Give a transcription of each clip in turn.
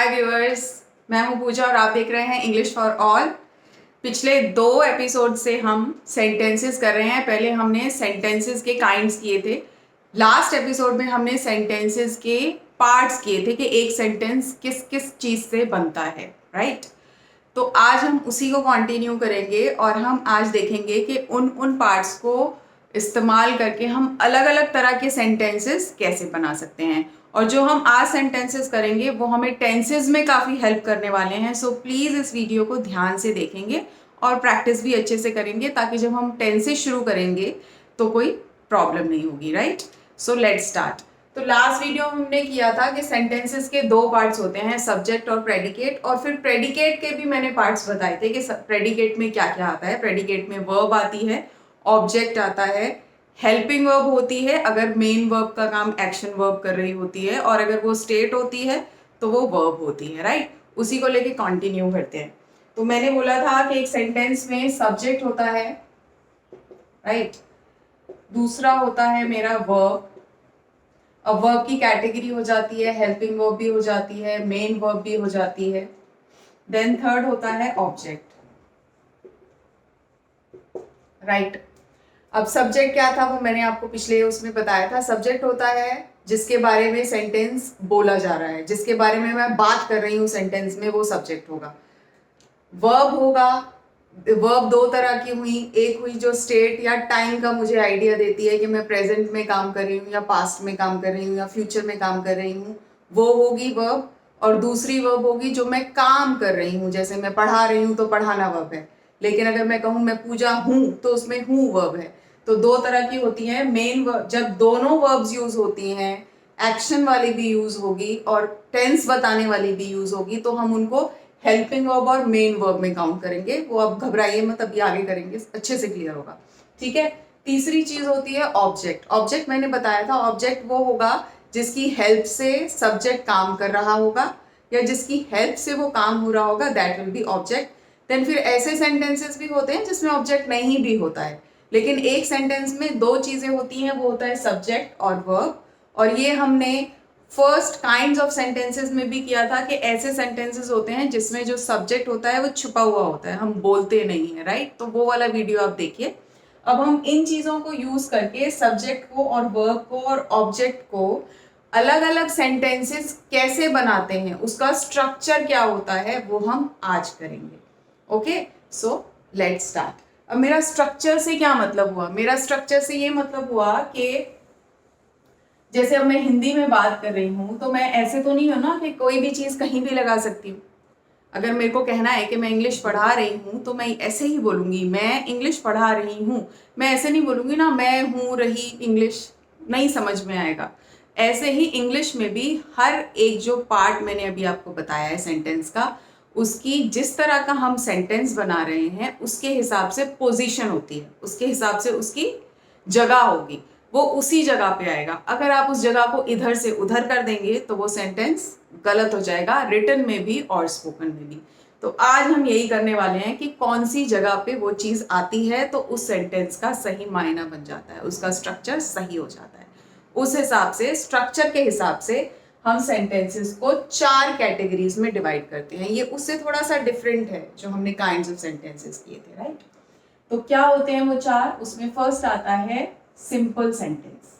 हाय viewers, मैं हूं पूजा और आप देख रहे हैं इंग्लिश फॉर ऑल। पिछले 2 एपिसोड से हम सेंटेंसेस कर रहे हैं। पहले हमने सेंटेंसेस के काइंड्स किए थे। लास्ट एपिसोड में हमने सेंटेंसेस के पार्ट्स किए थे कि एक सेंटेंस किस किस चीज़ से बनता है, राइट। तो आज हम उसी को कंटिन्यू करेंगे और हम आज देखेंगे कि उन पार्ट्स को इस्तेमाल करके हम अलग अलग तरह के सेंटेंसेस कैसे बना सकते हैं। और जो हम आज सेंटेंसेस करेंगे वो हमें टेंसेस में काफ़ी हेल्प करने वाले हैं। सो प्लीज़ इस वीडियो को ध्यान से देखेंगे और प्रैक्टिस भी अच्छे से करेंगे ताकि जब हम टेंसेस शुरू करेंगे तो कोई प्रॉब्लम नहीं होगी, राइट। So let's start. तो लास्ट वीडियो में हमने किया था कि सेंटेंसेस के 2 पार्ट्स होते हैं, सब्जेक्ट और प्रेडिकेट। और फिर प्रेडिकेट के भी मैंने पार्ट्स बताए थे कि प्रेडिकेट में क्या क्या आता है। प्रेडिकेट में वर्ब आती है, ऑब्जेक्ट आता है, हेल्पिंग वर्ब होती है अगर मेन वर्ब का काम एक्शन वर्ब कर रही होती है, और अगर वो स्टेट होती है तो वो वर्ब होती है, राइट। उसी को लेके कंटिन्यू करते हैं। तो मैंने बोला था कि एक सेंटेंस में सब्जेक्ट होता है, राइट। दूसरा होता है मेरा वर्ब। अब वर्ब की कैटेगरी हो जाती है, हेल्पिंग वर्ब भी हो जाती है, मेन वर्ब भी हो जाती है। देन थर्ड होता है ऑब्जेक्ट, राइट। अब सब्जेक्ट क्या था वो मैंने आपको पिछले उसमें बताया था। सब्जेक्ट होता है जिसके बारे में सेंटेंस बोला जा रहा है, जिसके बारे में मैं बात कर रही हूँ सेंटेंस में, वो सब्जेक्ट होगा। वर्ब होगा, वर्ब 2 तरह की हुई। एक हुई जो स्टेट या टाइम का मुझे आइडिया देती है कि मैं प्रेजेंट में काम कर रही हूँ या पास्ट में काम कर रही हूँ या फ्यूचर में काम कर रही हूँ, वो होगी वर्ब। और दूसरी वर्ब होगी जो मैं काम कर रही हूँ, जैसे मैं पढ़ा रही हूँ तो पढ़ाना वर्ब है। लेकिन अगर मैं कहूँ मैं पूजा हूँ तो उसमें हूँ वर्ब है। तो 2 तरह की होती है। मेन वर्ब, जब दोनों वर्ब्स यूज होती हैं, एक्शन वाली भी यूज होगी और टेंस बताने वाली भी यूज होगी, तो हम उनको हेल्पिंग वर्ब और मेन वर्ब में काउंट करेंगे। वो अब घबराइए मत, अभी आगे करेंगे, अच्छे से क्लियर होगा, ठीक है। तीसरी चीज होती है ऑब्जेक्ट। ऑब्जेक्ट मैंने बताया था, ऑब्जेक्ट वो होगा जिसकी हेल्प से सब्जेक्ट काम कर रहा होगा या जिसकी हेल्प से वो काम हो रहा होगा, that will be object. Then फिर ऐसे सेंटेंसेस भी होते हैं जिसमें ऑब्जेक्ट नहीं भी होता है, लेकिन एक सेंटेंस में 2 चीजें होती हैं, वो होता है सब्जेक्ट और वर्ब। और ये हमने फर्स्ट काइंड्स ऑफ सेंटेंसेस में भी किया था कि ऐसे सेंटेंसेस होते हैं जिसमें जो सब्जेक्ट होता है वो छुपा हुआ होता है, हम बोलते नहीं है, राइट। तो वो वाला वीडियो आप देखिए। अब हम इन चीजों को यूज करके सब्जेक्ट को और वर्ब को और ऑब्जेक्ट को अलग अलग सेंटेंसेस कैसे बनाते हैं, उसका स्ट्रक्चर क्या होता है, वो हम आज करेंगे। Okay, so let's start. अब मेरा स्ट्रक्चर से क्या मतलब हुआ? मेरा स्ट्रक्चर से ये मतलब हुआ कि जैसे अब मैं हिंदी में बात कर रही हूँ तो मैं ऐसे तो नहीं हूँ ना कि कोई भी चीज़ कहीं भी लगा सकती हूँ। अगर मेरे को कहना है कि मैं इंग्लिश पढ़ा रही हूँ तो मैं ऐसे ही बोलूँगी, मैं इंग्लिश पढ़ा रही हूँ। मैं ऐसे नहीं बोलूँगी ना, मैं हूँ रही इंग्लिश, नहीं समझ में आएगा। ऐसे ही इंग्लिश में भी हर एक जो पार्ट मैंने अभी आपको बताया है सेंटेंस का, उसकी जिस तरह का हम सेंटेंस बना रहे हैं उसके हिसाब से पोजीशन होती है, उसके हिसाब से उसकी जगह होगी, वो उसी जगह पे आएगा। अगर आप उस जगह को इधर से उधर कर देंगे तो वो सेंटेंस गलत हो जाएगा, रिटन में भी और स्पोकन में भी। तो आज हम यही करने वाले हैं कि कौन सी जगह पे वो चीज आती है तो उस सेंटेंस का सही मायना बन जाता है, उसका स्ट्रक्चर सही हो जाता है। उस हिसाब से, स्ट्रक्चर के हिसाब से हम सेंटेंसेस को 4 कैटेगरीज में डिवाइड करते हैं। ये उससे थोड़ा सा डिफरेंट है जो हमने काइंड्स ऑफ सेंटेंसेस किए थे, राइट। तो क्या होते हैं वो 4? उसमें फर्स्ट आता है सिंपल सेंटेंस।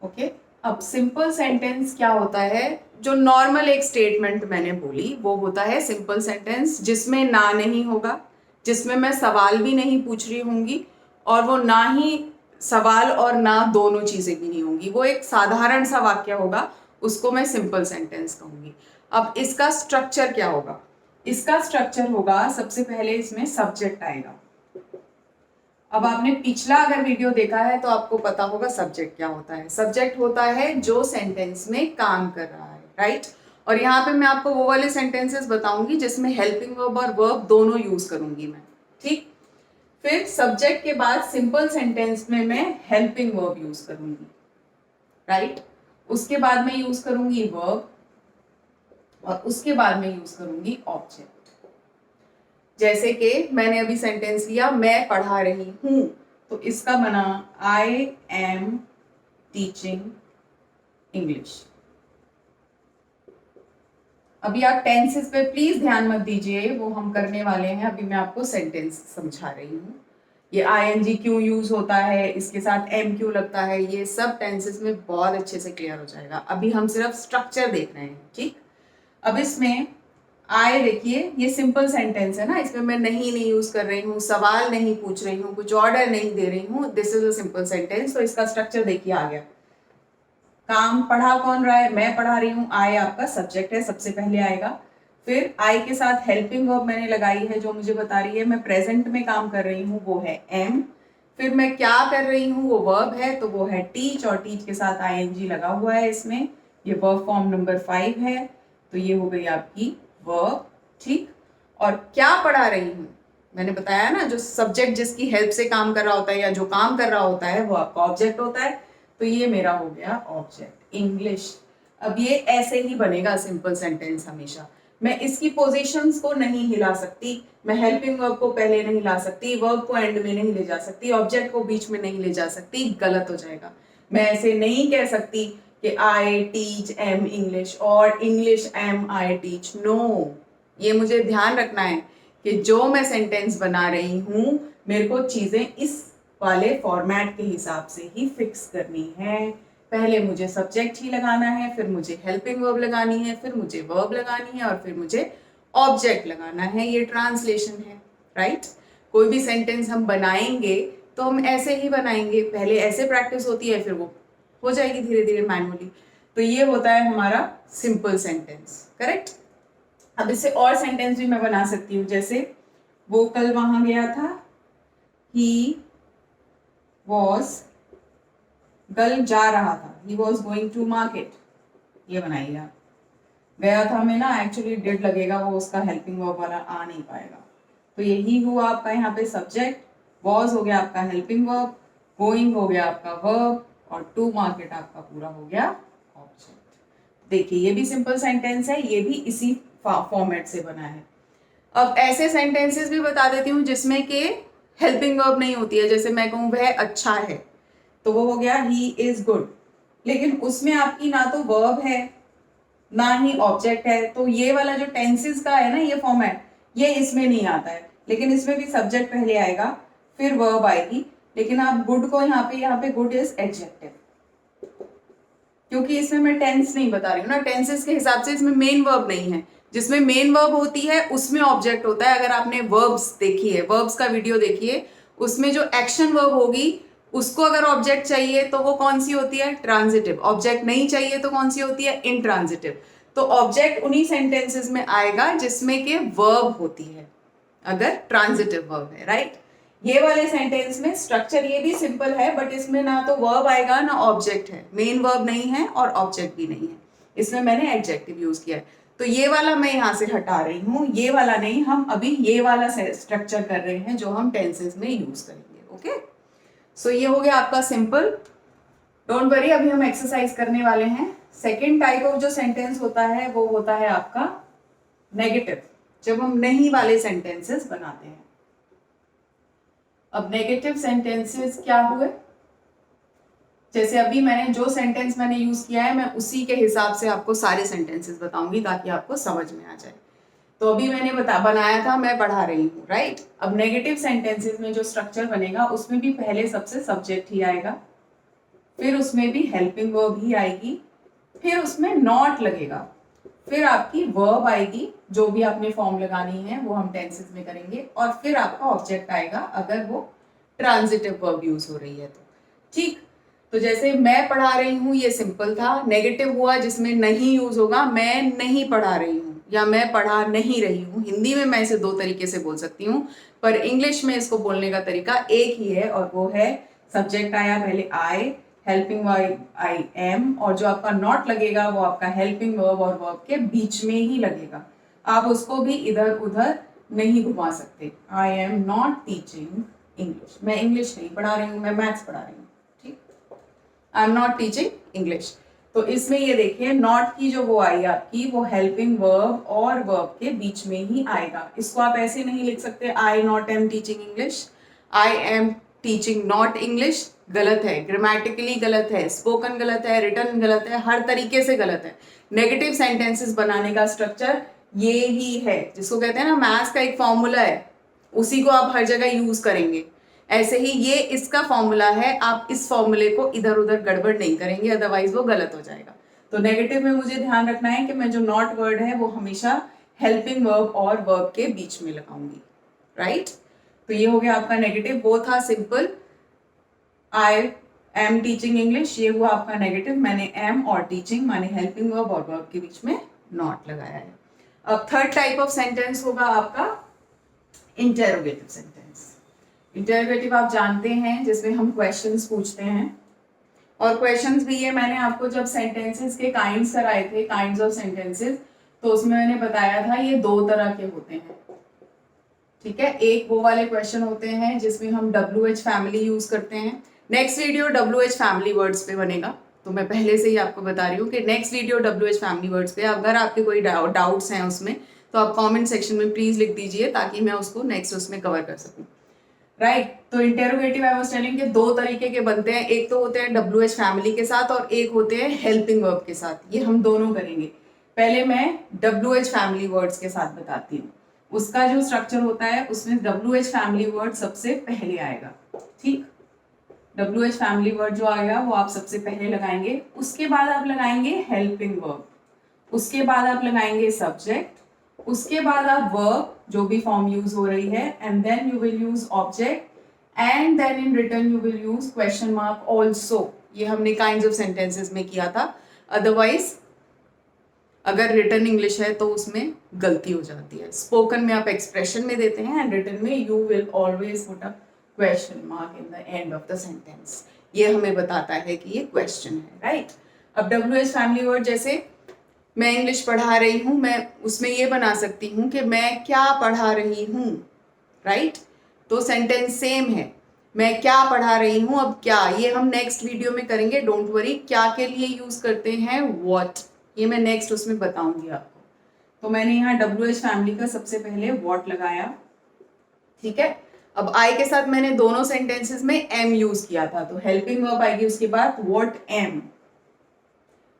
ओके, अब सिंपल सेंटेंस क्या होता है? जो नॉर्मल एक स्टेटमेंट मैंने बोली वो होता है सिंपल सेंटेंस, जिसमें ना नहीं होगा, जिसमें मैं सवाल भी नहीं पूछ रही होंगी और वो ना ही सवाल और ना दोनों चीजें भी नहीं होंगी, वो एक साधारण सा वाक्य होगा, उसको मैं सिंपल सेंटेंस कहूंगी। अब इसका स्ट्रक्चर क्या होगा? इसका स्ट्रक्चर होगा, सबसे पहले इसमें सब्जेक्ट आएगा। अब आपने पिछला अगर वीडियो देखा है तो आपको पता होगा सब्जेक्ट क्या होता है। सब्जेक्ट होता है जो सेंटेंस में काम कर रहा है, राइट। और यहाँ पे मैं आपको वो वाले सेंटेंसेस बताऊंगी जिसमें हेल्पिंग वर्ब और वर्ब दोनों यूज करूंगी मैं, ठीक। फिर सब्जेक्ट के बाद सिंपल सेंटेंस में मैं हेल्पिंग वर्ब यूज करूंगी, राइट। उसके बाद मैं यूज करूंगी वर्ब और उसके बाद मैं यूज करूंगी ऑब्जेक्ट। जैसे कि मैंने अभी सेंटेंस लिया, मैं पढ़ा रही हूं, तो इसका बना आई एम टीचिंग इंग्लिश। अभी आप टेंसेस पे प्लीज ध्यान मत दीजिए, वो हम करने वाले हैं। अभी मैं आपको सेंटेंस समझा रही हूँ। ये आईएनजी क्यों यूज होता है, इसके साथ एम क्यों लगता है, ये सब टेंसेस में बहुत अच्छे से क्लियर हो जाएगा। अभी हम सिर्फ स्ट्रक्चर देख रहे हैं, ठीक। अब इसमें आए देखिए, ये सिंपल सेंटेंस है ना, इसमें मैं नहीं यूज कर रही हूँ, सवाल नहीं पूछ रही हूँ, कुछ ऑर्डर नहीं दे रही हूँ। This is a simple sentence. तो इसका स्ट्रक्चर देखिए आ गया। काम पढ़ा कौन रहा है, मैं पढ़ा रही हूँ। आई आपका सब्जेक्ट है, सबसे पहले आएगा। फिर आई के साथ हेल्पिंग वर्ब मैंने लगाई है जो मुझे बता रही है मैं प्रेजेंट में काम कर रही हूँ, वो है एम। फिर मैं क्या कर रही हूँ, वो वर्ब है, तो वो है टीच, और टीच के साथ आईएनजी लगा हुआ है इसमें। ये वर्ब फॉर्म नंबर 5 है, तो ये हो गई आपकी वर्ब, ठीक। और क्या पढ़ा रही हूँ, मैंने बताया ना, जो सब्जेक्ट जिसकी हेल्प से काम कर रहा होता है या जो काम कर रहा होता है वो आपका ऑब्जेक्ट होता है। तो ये मेरा हो गया ऑब्जेक्ट इंग्लिश। अब ये ऐसे ही बनेगा सिंपल सेंटेंस हमेशा। मैं इसकी पोजीशंस को नहीं हिला सकती, मैं हेल्पिंग वर्ब को पहले नहीं ला सकती, वर्ब को एंड में नहीं ले जा सकती, ऑब्जेक्ट को बीच में नहीं ले जा सकती, गलत हो जाएगा। मैं ऐसे नहीं कह सकती कि आई टीच एम इंग्लिश और English am I teach, no. ये मुझे ध्यान रखना है कि जो मैं सेंटेंस बना रही हूं मेरे को चीजें इस वाले फॉर्मेट के हिसाब से ही फिक्स करनी है। पहले मुझे सब्जेक्ट ही लगाना है, फिर मुझे हेल्पिंग वर्ब लगानी है, फिर मुझे वर्ब लगानी है, और फिर मुझे ऑब्जेक्ट लगाना है। ये ट्रांसलेशन है, राइट। कोई भी सेंटेंस हम बनाएंगे तो हम ऐसे ही बनाएंगे, पहले ऐसे प्रैक्टिस होती है, फिर वो हो जाएगी धीरे धीरे मैनुअली। तो ये होता है हमारा सिंपल सेंटेंस, करेक्ट। अब इससे और सेंटेंस भी मैं बना सकती हूँ, जैसे वो कल वहां गया था, ही वॉज, कल जा रहा था, he was going to market. ये बनाइए आप। गया था में ना एक्चुअली डिड लगेगा, वो उसका हेल्पिंग वर्ब वाला आ नहीं पाएगा। तो यही हुआ आपका यहाँ पे सब्जेक्ट, वॉज हो गया आपका हेल्पिंग वर्ब, गोइंग हो गया आपका वर्ब, और टू मार्केट आपका पूरा हो गया ऑब्जेक्ट। देखिए ये भी सिंपल सेंटेंस है, ये भी इसी फॉर्मेट से बना है। अब ऐसे सेंटेंसेस भी बता देती हूँ जिसमें कि हेल्पिंग वर्ब नहीं होती है। जैसे मैं कहूँ वह अच्छा है, तो वो हो गया ही इज गुड, लेकिन उसमें आपकी ना तो वर्ब है ना ही ऑब्जेक्ट है। तो ये वाला जो टेंसेस का है ना ये फॉर्मेट, ये इसमें नहीं आता है। लेकिन इसमें भी सब्जेक्ट पहले आएगा, फिर वर्ब आएगी। लेकिन आप गुड को यहाँ पे गुड इज एडजेक्टिव, क्योंकि इसमें मैं टेंस नहीं बता रही हूँ ना, टेंसेस के हिसाब से इसमें मेन वर्ब नहीं है। जिसमें मेन वर्ब होती है उसमें ऑब्जेक्ट होता है। अगर आपने वर्ब्स देखी है, वर्ब्स का वीडियो देखिए, उसमें जो एक्शन वर्ब होगी उसको अगर ऑब्जेक्ट चाहिए तो वो कौन सी होती है, ट्रांजिटिव। ऑब्जेक्ट नहीं चाहिए तो कौन सी होती है, इंट्रांजिटिव। तो ऑब्जेक्ट उन्हीं सेंटेंसेस में आएगा जिसमें के वर्ब होती है, अगर ट्रांजिटिव वर्ब है, राइट। ये वाले सेंटेंस में स्ट्रक्चर ये भी सिंपल है, बट इसमें ना तो वर्ब आएगा ना ऑब्जेक्ट है, मेन वर्ब नहीं है और ऑब्जेक्ट भी नहीं है। इसमें मैंने एडजेक्टिव यूज किया है। तो ये वाला मैं यहाँ से हटा रही हूँ, ये वाला नहीं, हम अभी ये वाला स्ट्रक्चर कर रहे हैं जो हम टेंसेस में यूज करेंगे। ओके, सो ये हो गया आपका सिंपल। डोंट वरी, अभी हम एक्सरसाइज करने वाले हैं। सेकेंड टाइप ऑफ जो सेंटेंस होता है वो होता है आपका नेगेटिव, जब हम नहीं वाले सेंटेंसेस बनाते हैं। अब नेगेटिव सेंटेंसेस क्या हुए, जैसे अभी मैंने जो सेंटेंस मैंने यूज किया है मैं उसी के हिसाब से आपको सारे सेंटेंसेस बताऊंगी ताकि आपको समझ में आ जाए। तो अभी मैंने बनाया था मैं पढ़ा रही हूँ, राइट। अब नेगेटिव सेंटेंसेस में जो स्ट्रक्चर बनेगा उसमें भी पहले सबसे सब्जेक्ट ही आएगा, फिर उसमें भी हेल्पिंग वर्ब ही आएगी, फिर उसमें नॉट लगेगा, फिर आपकी वर्ब आएगी, जो भी आपने फॉर्म लगानी है वो हम टेंसेस में करेंगे, और फिर आपका ऑब्जेक्ट आएगा अगर वो ट्रांजिटिव वर्ब यूज हो रही है तो, ठीक। तो जैसे मैं पढ़ा रही हूँ ये सिंपल था, नेगेटिव हुआ जिसमें नहीं यूज होगा, मैं नहीं पढ़ा रही हूँ या मैं पढ़ा नहीं रही हूँ। हिंदी में मैं इसे दो तरीके से बोल सकती हूँ, पर इंग्लिश में इसको बोलने का तरीका एक ही है, और वो है सब्जेक्ट आया पहले आई, हेल्पिंग वर्ब आई एम, और जो आपका नॉट लगेगा वो आपका हेल्पिंग वर्ब और वर्ब के बीच में ही लगेगा। आप उसको भी इधर उधर नहीं घुमा सकते। I am not teaching English, मैं इंग्लिश नहीं पढ़ा रही हूँ, मैं मैथ्स पढ़ा रही हूँ, ठीक। I am not teaching English. तो इसमें ये देखिए नॉट की जो वो आई आपकी, वो हेल्पिंग वर्ब और वर्ब के बीच में ही आएगा। इसको आप ऐसे नहीं लिख सकते I not am teaching English, I am teaching not English, गलत है, ग्रामेटिकली गलत है, स्पोकन गलत है, रिटन गलत है, हर तरीके से गलत है। नेगेटिव सेंटेंसेस बनाने का स्ट्रक्चर ये ही है, जिसको कहते हैं ना मैथ्स का एक फॉर्मूला है, उसी को आप हर जगह यूज करेंगे। ऐसे ही ये इसका फॉर्मूला है, आप इस फॉर्मूले को इधर उधर गड़बड़ नहीं करेंगे, अदरवाइज वो गलत हो जाएगा। तो नेगेटिव में मुझे ध्यान रखना है कि मैं जो नॉट वर्ड है वो हमेशा हेल्पिंग वर्ब और वर्ब के बीच में लगाऊंगी, राइट। तो ये हो गया आपका नेगेटिव। वो था simple I am teaching English, ये हुआ आपका नेगेटिव। मैंने एम और टीचिंग माने हेल्पिंग वर्ब और वर्ब के बीच में नॉट लगाया है। अब थर्ड टाइप ऑफ सेंटेंस होगा आपका इंटेरोगेटिव सेंटेंस। इंटेरोगेटिव आप जानते हैं, जिसमें हम क्वेश्चंस पूछते हैं, और क्वेश्चंस भी ये मैंने आपको जब सेंटेंसेस के काइंड्स कराए थे, काइंड्स ऑफ सेंटेंसेस, तो उसमें मैंने बताया था ये दो तरह के होते हैं, ठीक है। एक वो वाले क्वेश्चन होते हैं जिसमें हम WH फैमिली यूज करते हैं। Next video WH family words पे बनेगा, तो मैं पहले से ही आपको बता रही हूँ कि next video WH family words पे। अगर आपके कोई डाउट्स हैं उसमें तो आप कमेंट सेक्शन में प्लीज लिख दीजिए, ताकि मैं उसको नेक्स्ट उसमें कवर कर सकूँ, राइट। तो इंटेरोगेटिव आई वाज टेलिंग के दो तरीके के बनते हैं, एक तो होते हैं WH फैमिली के साथ और एक होते हैं हेल्पिंग वर्ब के साथ। ये हम दोनों करेंगे। पहले मैं WH फैमिली वर्ड्स के साथ बताती हूँ। उसका जो स्ट्रक्चर होता है उसमें WH फैमिली वर्ड सबसे पहले आएगा, ठीक। WH फैमिली वर्ड जो आएगा वो आप सबसे पहले लगाएंगे, उसके बाद आप लगाएंगे हेल्पिंग वर्ब, उसके बाद आप लगाएंगे सब्जेक्ट, उसके बाद आप वर्ब जो भी फॉर्म यूज हो रही है, and then you will use object, and then in return you will use question mark also. ये हमने काइंड्स ऑफ सेंटेंसेस में किया था। अदरवाइज अगर रिटन इंग्लिश है तो उसमें गलती हो जाती है। स्पोकन में आप एक्सप्रेशन में देते हैं, एंड रिटन में you will always put a question mark in the end of the sentence. ये हमें बताता है कि ये क्वेश्चन है, राइट। अब WH फैमिली वर्ड, जैसे मैं इंग्लिश पढ़ा रही हूँ, मैं उसमें ये बना सकती हूँ कि मैं क्या पढ़ा रही हूँ, राइट। तो सेंटेंस सेम है, मैं क्या पढ़ा रही हूँ। अब क्या, ये हम नेक्स्ट वीडियो में करेंगे, डोंट वरी। क्या के लिए यूज करते हैं, व्हाट, ये मैं नेक्स्ट उसमें बताऊंगी आपको। तो मैंने यहाँ WH फैमिली का सबसे पहले व्हाट लगाया, ठीक है। अब आई के साथ मैंने दोनों सेंटेंसेस में एम यूज किया था, तो हेल्पिंग वर्ब आएगी उसके बाद व्हाट एम।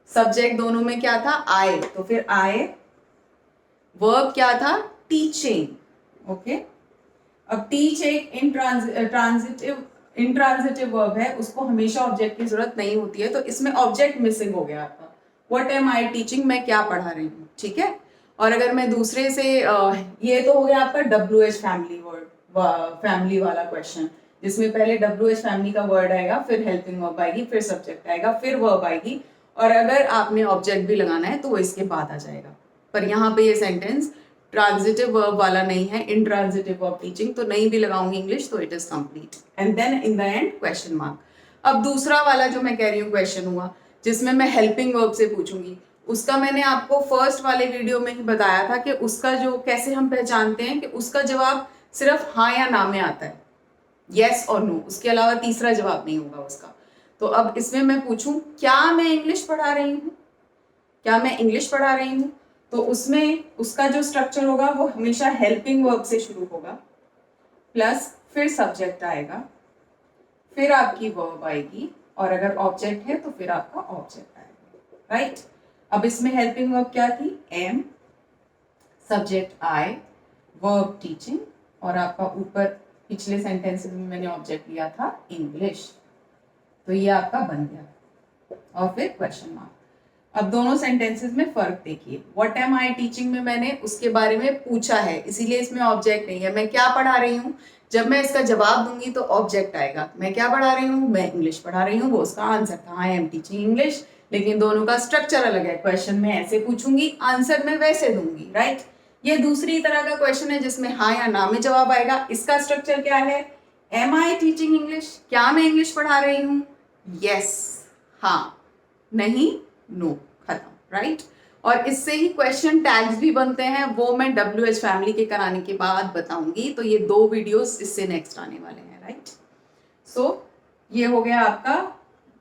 सब्जेक्ट दोनों में क्या था, आई, तो फिर आई। वर्ब क्या था, टीचिंग, ओके। अब टीच एक इंट्रांजिटिव वर्ब है, उसको हमेशा ऑब्जेक्ट की जरूरत नहीं होती है, तो इसमें ऑब्जेक्ट मिसिंग हो गया आपका। व्हाट एम आई टीचिंग, मैं क्या पढ़ा रही हूँ, ठीक है। और अगर मैं दूसरे से ये तो हो गया आपका WH फैमिली वर्ड, फैमिली वाला क्वेश्चन, जिसमें पहले WH फैमिली का वर्ड आएगा, फिर हेल्पिंग वर्ब आएगी, फिर सब्जेक्ट आएगा, फिर वर्ब आएगी, और अगर आपने ऑब्जेक्ट भी लगाना है तो वो इसके बाद आ जाएगा। पर यहाँ पे ये सेंटेंस ट्रांजिटिव वर्ब वाला नहीं है, इंट्रांजिटिव वर्ब टीचिंग, तो नहीं भी लगाऊंगी इंग्लिश तो it is complete, and then in the end question mark. अब दूसरा वाला जो मैं कह रही हूँ क्वेश्चन हुआ, जिसमें मैं हेल्पिंग वर्ब से पूछूंगी, उसका मैंने आपको फर्स्ट वाले वीडियो में ही बताया था कि उसका जो कैसे हम पहचानते हैं कि उसका जवाब सिर्फ हाँ या ना में आता है, यस और नो, उसके अलावा तीसरा जवाब नहीं होगा उसका। तो अब इसमें मैं पूछूं क्या मैं इंग्लिश पढ़ा रही हूँ, क्या मैं इंग्लिश पढ़ा रही हूँ, तो उसमें उसका जो स्ट्रक्चर होगा वो हमेशा हेल्पिंग वर्ब से शुरू होगा, प्लस फिर सब्जेक्ट आएगा, फिर आपकी वर्ब आएगी, और अगर ऑब्जेक्ट है तो फिर आपका ऑब्जेक्ट आएगा, राइट। अब इसमें हेल्पिंग वर्ब क्या थी, am, subject I, verb teaching, और आपका ऊपर पिछले सेंटेंस में मैंने ऑब्जेक्ट लिया था इंग्लिश, तो ये आपका बन गया, और फिर क्वेश्चन मार्क। अब दोनों सेंटेंसेस में फर्क देखिए। व्हाट एम आई टीचिंग में मैंने उसके बारे में पूछा है, इसीलिए इसमें ऑब्जेक्ट नहीं है। मैं क्या पढ़ा रही हूँ, जब मैं इसका जवाब दूंगी तो ऑब्जेक्ट आएगा। मैं क्या पढ़ा रही हूँ, मैं इंग्लिश पढ़ा रही हूँ, वो उसका आंसर था, आई एम टीचिंग इंग्लिश। लेकिन दोनों का स्ट्रक्चर अलग है, क्वेश्चन में ऐसे पूछूंगी, आंसर में वैसे दूंगी, राइट। ये दूसरी तरह का क्वेश्चन है जिसमें हाँ या ना में जवाब आएगा। इसका स्ट्रक्चर क्या है, एम आई टीचिंग इंग्लिश, क्या मैं इंग्लिश पढ़ा रही हूँ, यस, हाँ, नहीं, नो, खत्म, राइट। और इससे ही क्वेश्चन टैग्स भी बनते हैं, वो मैं WH फैमिली के कराने के बाद बताऊंगी। तो ये दो वीडियोस इससे नेक्स्ट आने वाले हैं, राइट। सो ये हो गया आपका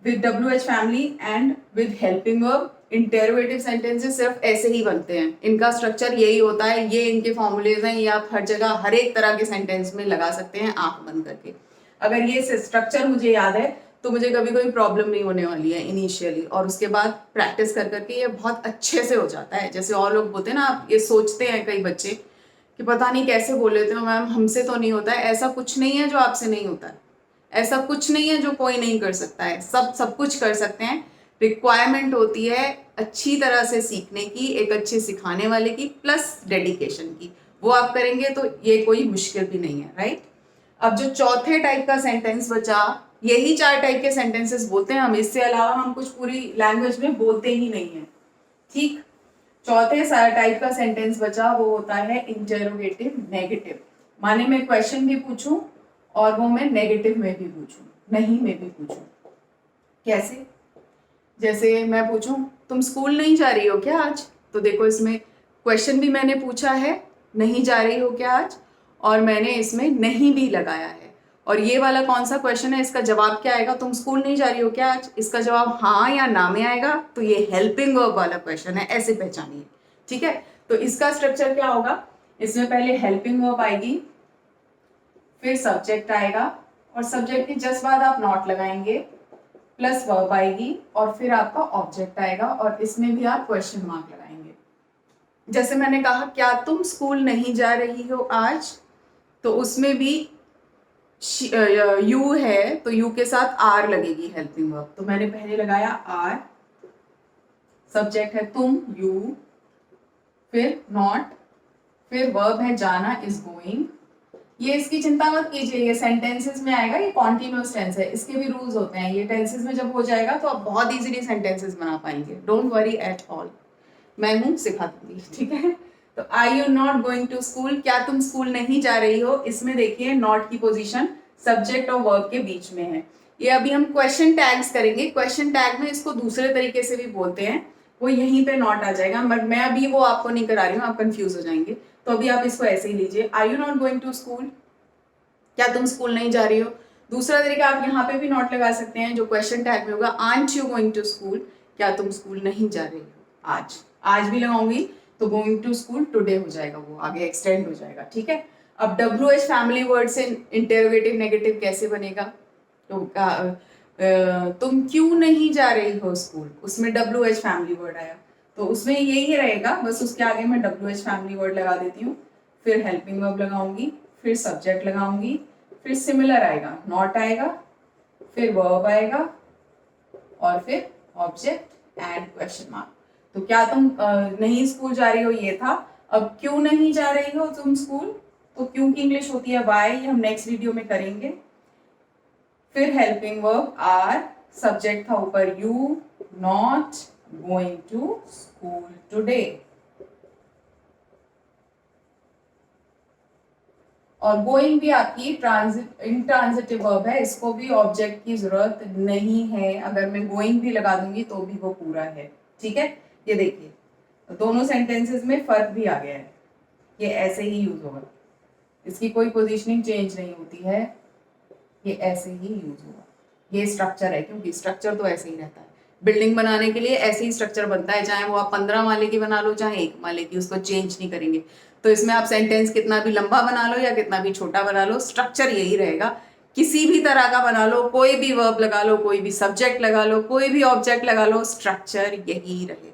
with WH family and with helping verb. Interrogative sentences सिर्फ ऐसे ही बनते हैं, इनका स्ट्रक्चर यही होता है, ये इनके फॉर्मूलेज हैं, ये आप हर जगह हर एक तरह के सेंटेंस में लगा सकते हैं आंख बंद करके। अगर ये स्ट्रक्चर मुझे याद है तो मुझे कभी कोई प्रॉब्लम नहीं होने वाली है इनिशियली, और उसके बाद प्रैक्टिस कर करके ये बहुत अच्छे से हो जाता है। जैसे और लोग बोलते हैं ना, आप ये सोचते हैं कई बच्चे कि पता नहीं कैसे बोल लेते हो मैम, हमसे तो नहीं होता है। ऐसा कुछ नहीं है जो आपसे नहीं होता है, ऐसा कुछ नहीं है जो कोई नहीं कर सकता है, सब कुछ कर सकते हैं। रिक्वायरमेंट होती है अच्छी तरह से सीखने की, एक अच्छे सिखाने वाले की, प्लस डेडिकेशन की। वो आप करेंगे तो ये कोई मुश्किल भी नहीं है, राइट। अब जो चौथे टाइप का सेंटेंस बचा, यही 4 टाइप के सेंटेंसेस बोलते हैं हम, इससे अलावा हम कुछ पूरी लैंग्वेज में बोलते ही नहीं है, ठीक। चौथे टाइप का सेंटेंस बचा, वो होता है इंटरोगेटिव नेगेटिव। माने मैं क्वेश्चन भी पूछूं और वो मैं नेगेटिव में भी पूछूं, नहीं में भी पूछूं। कैसे? जैसे मैं पूछूं तुम स्कूल नहीं जा रही हो क्या आज, तो देखो इसमें क्वेश्चन भी मैंने पूछा है, नहीं जा रही हो क्या आज, और मैंने इसमें नहीं भी लगाया है। और ये वाला कौन सा क्वेश्चन है, इसका जवाब क्या आएगा, तुम स्कूल नहीं जा रही हो क्या आज, इसका जवाब हाँ या ना में आएगा। तो ये हेल्पिंग वर्ब वाला क्वेश्चन है, ऐसे पहचानिए, ठीक है। तो इसका स्ट्रक्चर क्या होगा, इसमें पहले हेल्पिंग वर्ब आएगी, फिर सब्जेक्ट आएगा, और सब्जेक्ट के जस्ट बाद आप नॉट लगाएंगे, प्लस वर्ब आएगी, और फिर आपका ऑब्जेक्ट आएगा, और इसमें भी आप क्वेश्चन मार्क लगाएंगे। जैसे मैंने कहा क्या तुम स्कूल नहीं जा रही हो आज, तो उसमें भी यू है तो यू के साथ आर लगेगी हेल्पिंग वर्ब। तो मैंने पहले लगाया आर, सब्जेक्ट है तुम यू, फिर नॉट, फिर वर्ब है जाना इज गोइंग। ये इसकी चिंता मत कीजिए, ये सेंटेंसेस में आएगा, ये कॉन्टिन्यूअस टेंस है, इसके भी रूल्स होते हैं। ये टेंसेस में जब हो जाएगा तो आप बहुत इजीली सेंटेंसेस बना पाएंगे, डोंट वरी एट ऑल, मैं हूँ सिखा दूंगी, ठीक है। तो I you not going to school, क्या तुम स्कूल नहीं जा रही हो, इसमें देखिए नॉट की पोजीशन सब्जेक्ट और वर्ब के बीच में है। ये अभी हम क्वेश्चन टैग्स करेंगे, क्वेश्चन टैग में इसको दूसरे तरीके से भी बोलते हैं, वो यहीं पे नॉट आ जाएगा, बट मैं अभी वो आपको नहीं करा रही हूँ, आप कंफ्यूज हो जाएंगे। तो अभी आप इसको ऐसे ही लीजिए, I you not going to school, क्या तुम स्कूल नहीं जा रही हो। दूसरा तरीका आप यहाँ पे भी नॉट लगा सकते हैं, जो क्वेश्चन टैग में होगा, aren't you going to school, क्या तुम स्कूल नहीं जा रही हो आज। आज भी लगाऊंगी तो गोइंग टू स्कूल टुडे हो जाएगा, वो आगे एक्सटेंड हो जाएगा, ठीक है। अब WH फैमिली वर्ड से इंटरोगेटिव नेगेटिव कैसे बनेगा, तो तुम क्यों नहीं जा रही हो स्कूल, उसमें WH फैमिली वर्ड आया, तो उसमें यही रहेगा, बस उसके आगे मैं WH फैमिली वर्ड लगा देती हूँ, फिर हेल्पिंग वर्ब लगाऊंगी, फिर सब्जेक्ट लगाऊंगी, फिर सिमिलर आएगा, नॉट आएगा, फिर वर्ब आएगा, और फिर ऑब्जेक्ट एंड क्वेश्चन मार्क। तो क्या तुम नहीं स्कूल जा रही हो ये था। अब क्यों नहीं जा रही हो तुम स्कूल, तो क्यों की इंग्लिश होती है वाई, हम नेक्स्ट वीडियो में करेंगे। फिर हेल्पिंग वर्ब आर, सब्जेक्ट था ऊपर you, not going to school today. और गोइंग भी आपकी इंट्रांजिटिव वर्ब है, इसको भी ऑब्जेक्ट की जरूरत नहीं है, अगर मैं गोइंग भी लगा दूंगी तो भी वो पूरा है, ठीक है। ये देखिए तो दोनों सेंटेंसेस में फर्क भी आ गया है, ये ऐसे ही यूज होगा, इसकी कोई पोजीशनिंग चेंज नहीं होती है, ये ऐसे ही यूज होगा। ये स्ट्रक्चर है, क्योंकि स्ट्रक्चर तो ऐसे ही रहता है, बिल्डिंग बनाने के लिए ऐसे ही स्ट्रक्चर बनता है, चाहे वो आप 15 माले की बना लो चाहे 1 माले की, उसको चेंज नहीं करेंगे। तो इसमें आप सेंटेंस कितना भी लंबा बना लो या कितना भी छोटा बना लो, स्ट्रक्चर यही रहेगा। किसी भी तरह का बना लो, कोई भी वर्ब लगा लो, कोई भी सब्जेक्ट लगा लो, कोई भी ऑब्जेक्ट लगा लो, स्ट्रक्चर यही रहेगा।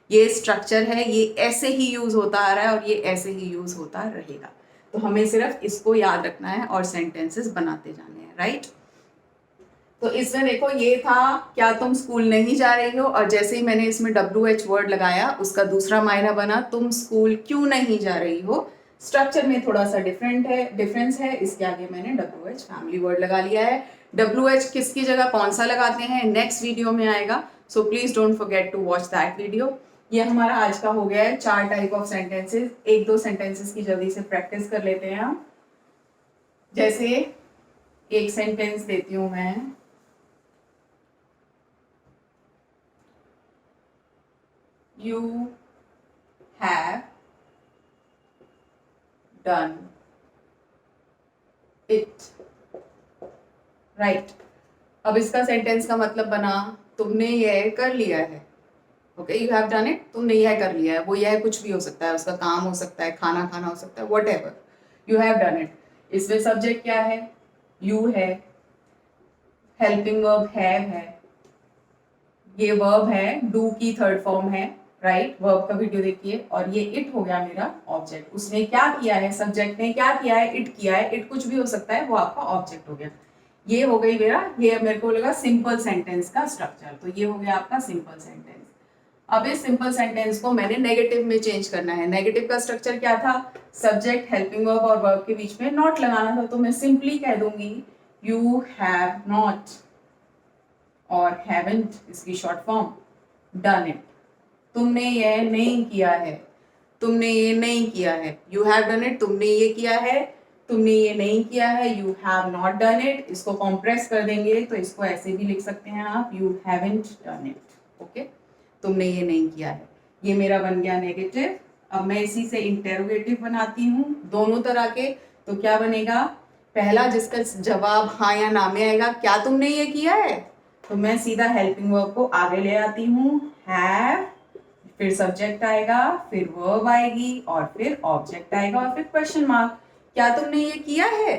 ये स्ट्रक्चर है, ये ऐसे ही यूज होता आ रहा है और ये ऐसे ही यूज होता रहेगा। तो हमें सिर्फ इसको याद रखना है और सेंटेंसेस बनाते जाने हैं, राइट। तो इसमें देखो ये था क्या तुम स्कूल नहीं जा रही हो, और जैसे ही मैंने इसमें WH वर्ड लगाया उसका दूसरा मायना बना तुम स्कूल क्यों नहीं जा रही हो। स्ट्रक्चर में थोड़ा सा डिफरेंस है, इसके आगे मैंने WH फैमिली वर्ड लगा लिया है। WH किसकी जगह कौन सा लगाते हैं नेक्स्ट वीडियो में आएगा, so please don't forget to watch that video. ये हमारा आज का हो गया है 4 टाइप ऑफ सेंटेंसेस। 1-2 सेंटेंसेस की जल्दी से प्रैक्टिस कर लेते हैं हम। जैसे एक सेंटेंस देती हूं मैं, you have done it right। अब इसका सेंटेंस का मतलब बना तुमने यह कर लिया है, okay, you have done it, तुमने यह कर लिया है। वो यह कुछ भी हो सकता है, उसका काम हो सकता है, खाना खाना हो सकता है, what ever, you have done it. इसमें सब्जेक्ट क्या है, यू है, हेल्पिंग वर्ब है, ये वर्ब है, डू की थर्ड फॉर्म है, राइट, वर्ब का वीडियो देखिए। और ये इट हो गया मेरा ऑब्जेक्ट। उसने क्या किया है, सब्जेक्ट ने क्या किया है, इट किया है। इट कुछ भी हो सकता है, वो आपका ऑब्जेक्ट हो गया। ये हो गई मेरा, ये मेरे को लगा सिंपल सेंटेंस का स्ट्रक्चर। तो ये हो गया आपका सिंपल सेंटेंस। अब इस सिंपल सेंटेंस को मैंने नेगेटिव में चेंज करना है। नेगेटिव का स्ट्रक्चर क्या था, सब्जेक्ट, हेल्पिंग वर्ब और वर्ब के बीच में नॉट लगाना था। तो मैं सिंपली कह दूंगी यू हैव नॉट, और हैवंट इसकी शॉर्ट फॉर्म, डन इट, तुमने ये नहीं किया है, तुमने ये नहीं किया है। यू हैव डन इट, तुमने ये किया है, तुमने ये नहीं किया है। You have not done it, इसको कॉम्प्रेस कर देंगे तो इसको ऐसे भी लिख सकते हैं आप, you haven't done it. Okay, तुमने ये नहीं किया है। ये मेरा बन गया नेगेटिव। अब मैं इसी से इंटेरोगेटिव बनाती हूँ दोनों तरह के। तो क्या बनेगा, पहला जिसका जवाब हाँ या ना में आएगा, क्या तुमने ये किया है, तो मैं सीधा हेल्पिंग वर्ब को आगे ले आती हूँ, हैव, फिर सब्जेक्ट आएगा, फिर वर्ब आएगी, और फिर ऑब्जेक्ट आएगा, और फिर क्वेश्चन मार्क, क्या तुमने ये किया है।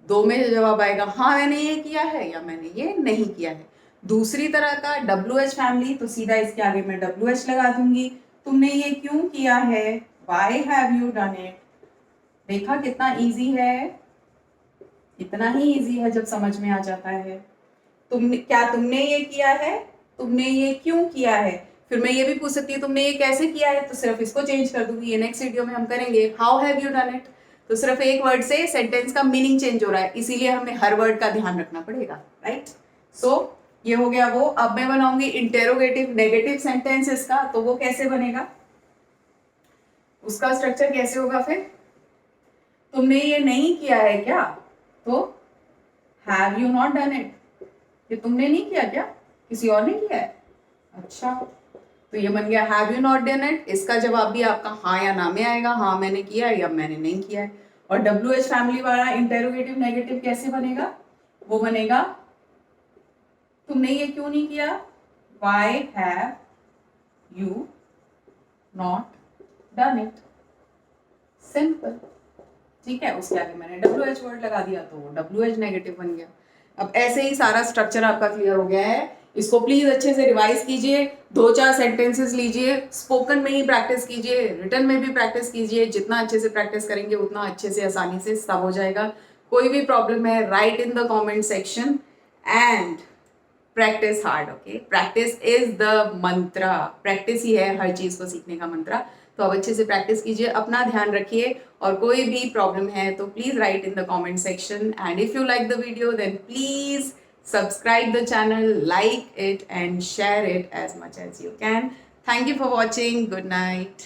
दो में जवाब आएगा, हाँ मैंने ये किया है या मैंने ये नहीं किया है। दूसरी तरह का WH फैमिली, तो सीधा इसके आगे मैं WH लगा दूंगी, तुमने ये क्यों किया है, why have you done it. देखा कितना इजी है, इतना ही इजी है जब समझ में आ जाता है। तुमने ये किया है, तुमने ये क्यों किया है। फिर मैं ये भी पूछ सकती हूँ तुमने ये कैसे किया है, तो सिर्फ इसको चेंज कर दूंगी। ये नेक्स्ट वीडियो में हम करेंगे, how have you done it. तो सिर्फ एक वर्ड से सेंटेंस का मीनिंग चेंज हो रहा है, इसीलिए हमें हर वर्ड का ध्यान रखना पड़ेगा, राइट। सो ये हो गया वो। अब मैं बनाऊंगी इंटेरोगेटिव नेगेटिव सेंटेंसेस का। तो वो कैसे बनेगा, उसका स्ट्रक्चर कैसे होगा फिर, तुमने ये नहीं किया है क्या, तो have you not done it, ये तुमने नहीं किया क्या, किसी और ने किया है। अच्छा, तो ये बन गया have you not done it. इसका जवाब भी आपका हाँ या ना में आएगा, हाँ मैंने किया है या मैंने नहीं किया है। और WH फैमिली वाला इंटेरोगेटिव नेगेटिव कैसे बनेगा, वो बनेगा तुमने ये क्यों नहीं किया, why have you not done it, simple. ठीक है, उसके आगे मैंने WH वर्ड लगा दिया तो WH नेगेटिव बन गया। अब ऐसे ही सारा स्ट्रक्चर आपका क्लियर हो गया है। इसको प्लीज अच्छे से रिवाइज कीजिए, 2-4 सेंटेंसेस लीजिए, स्पोकन में ही प्रैक्टिस कीजिए, रिटन में भी प्रैक्टिस कीजिए। जितना अच्छे से प्रैक्टिस करेंगे उतना अच्छे से आसानी से सब हो जाएगा। कोई भी प्रॉब्लम है, write in the comment section and practice hard. Okay, practice is the mantra, practice ही है हर चीज को सीखने का मंत्रा। तो अब अच्छे से प्रैक्टिस कीजिए, अपना ध्यान रखिए, और कोई भी प्रॉब्लम है तो please write in the comment section. And if you like the video then please subscribe the channel, like it and share it as much as you can. Thank you for watching. Good night.